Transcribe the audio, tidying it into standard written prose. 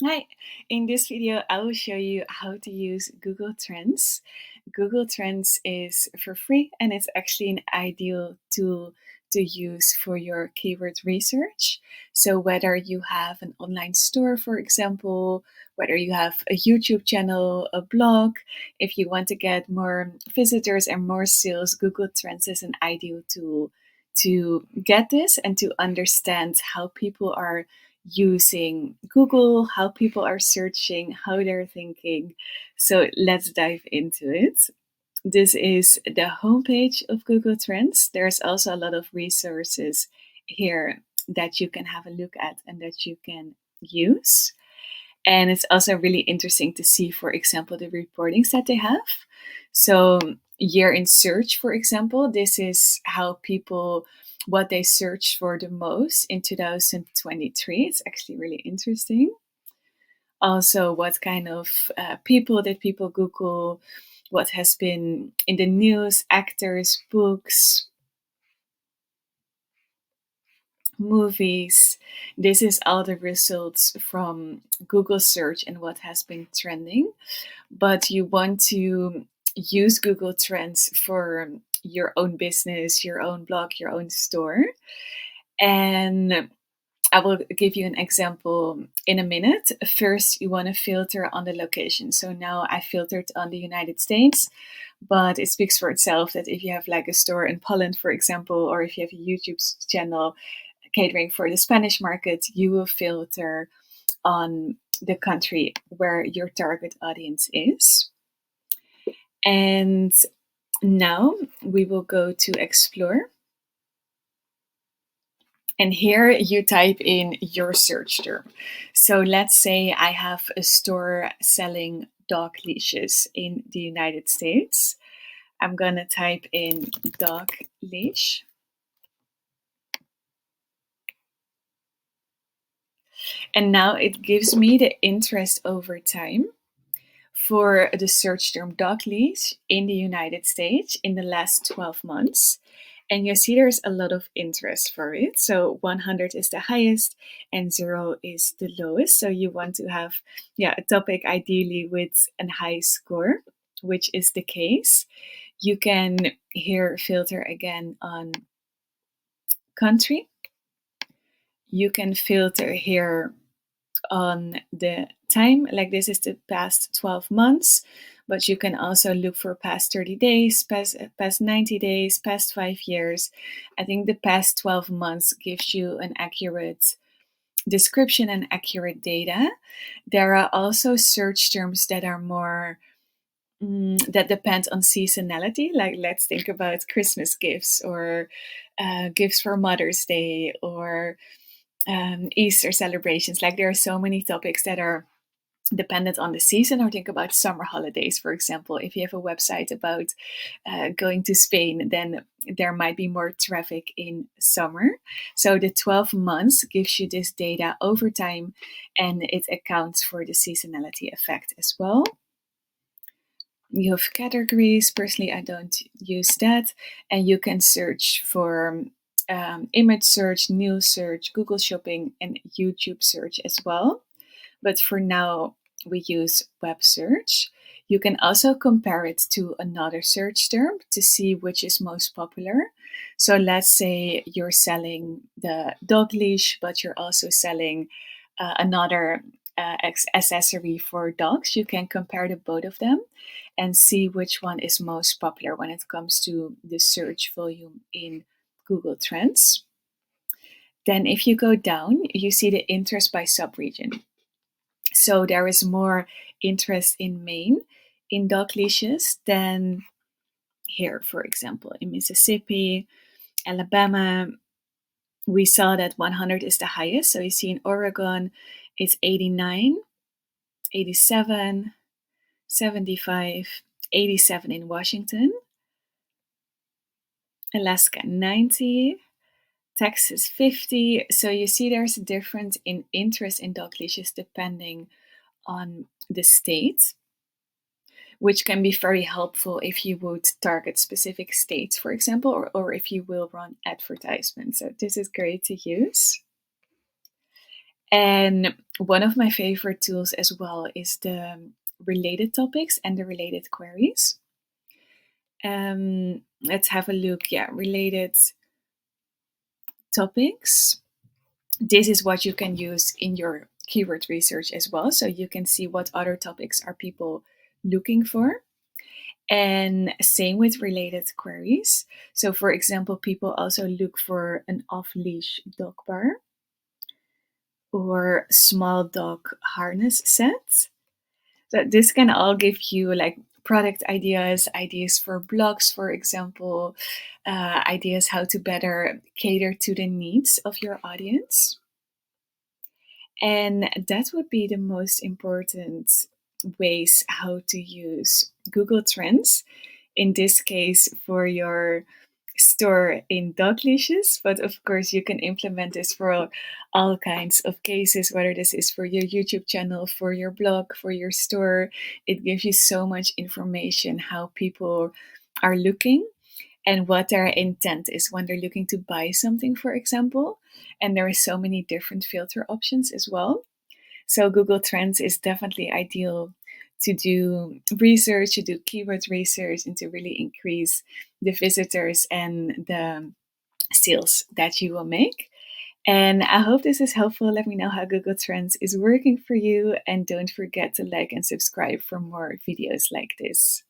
Hi, in this video, I will show you how to use Google Trends. Google Trends is for free and it's actually an ideal tool to use for your keyword research. So whether you have an online store, for example, whether you have a YouTube channel, a blog, if you want to get more visitors and more sales, Google Trends is an ideal tool to get this and to understand how people are using Google, how people are searching, how they're thinking. So let's dive into it. This is the homepage of Google Trends. There's also a lot of resources here that you can have a look at and that you can use. And it's also really interesting to see, for example, the reportings that they have. So, year in search, for example, this is how people, what they searched for the most in 2023. It's actually really interesting. Also, what kind of people did people Google? What has been in the news, actors, books, movies. This is all the results from Google search and what has been trending. But you want to use Google Trends for your own business, your own blog, your own store. And I will give you an example in a minute. First, you want to filter on the location. So now I filtered on the United States, but it speaks for itself that if you have like a store in Poland, for example, or if you have a YouTube channel catering for the Spanish market, you will filter on the country where your target audience is. And now we will go to explore. And here you type in your search term. So let's say I have a store selling dog leashes in the United States. I'm going to type in dog leash. And now it gives me the interest over time for the search term dog leash in the United States in the last 12 months. And you see there's a lot of interest for it. So 100 is the highest and 0 is the lowest. So you want to have a topic ideally with a high score, which is the case. You can here filter again on country. You can filter here on the time, like this is the past 12 months, but you can also look for past 30 days, past 90 days, past 5 years. I think the past 12 months gives you an accurate description and accurate data. There are also search terms that are more that depend on seasonality. Like let's think about Christmas gifts or gifts for Mother's Day or Easter celebrations. Like there are so many topics that are dependent on the season. Or think about summer holidays, for example. If you have a website about going to Spain, then there might be more traffic in summer. So the 12 months gives you this data over time and it accounts for the seasonality effect as well. You have categories. Personally, I don't use that. And you can search for image search, news search, Google Shopping, and YouTube search as well. But for now, we use web search. You can also compare it to another search term to see which is most popular. So let's say you're selling the dog leash, but you're also selling another accessory for dogs. You can compare the both of them and see which one is most popular when it comes to the search volume in Google Trends. Then if you go down, you see the interest by subregion. So there is more interest in Maine in dog leashes than here, for example, in Mississippi, Alabama. We saw that 100 is the highest. So you see in Oregon, it's 89, 87, 75, 87 in Washington, Alaska 90, Texas 50. So you see there's a difference in interest in dog leashes depending on the state, which can be very helpful if you would target specific states, for example, or if you will run advertisements. So this is great to use. And one of my favorite tools as well is the related topics and the related queries. Let's have a look. Yeah, related topics. This is what you can use in your keyword research as well. So you can see what other topics are people looking for. And same with related queries. So, for example, people also look for an off leash dog bar or small dog harness set. So, this can all give you like product ideas, ideas for blogs, for example, ideas how to better cater to the needs of your audience. And that would be the most important ways how to use Google Trends, in this case for your store in dog leashes. But of course, you can implement this for all kinds of cases, whether this is for your YouTube channel, for your blog, for your store. It gives you so much information how people are looking and what their intent is when they're looking to buy something, for example. And there are so many different filter options as well. So Google Trends is definitely ideal to do research, to do keyword research, and to really increase the visitors and the sales that you will make. And I hope this is helpful. Let me know how Google Trends is working for you. And don't forget to like and subscribe for more videos like this.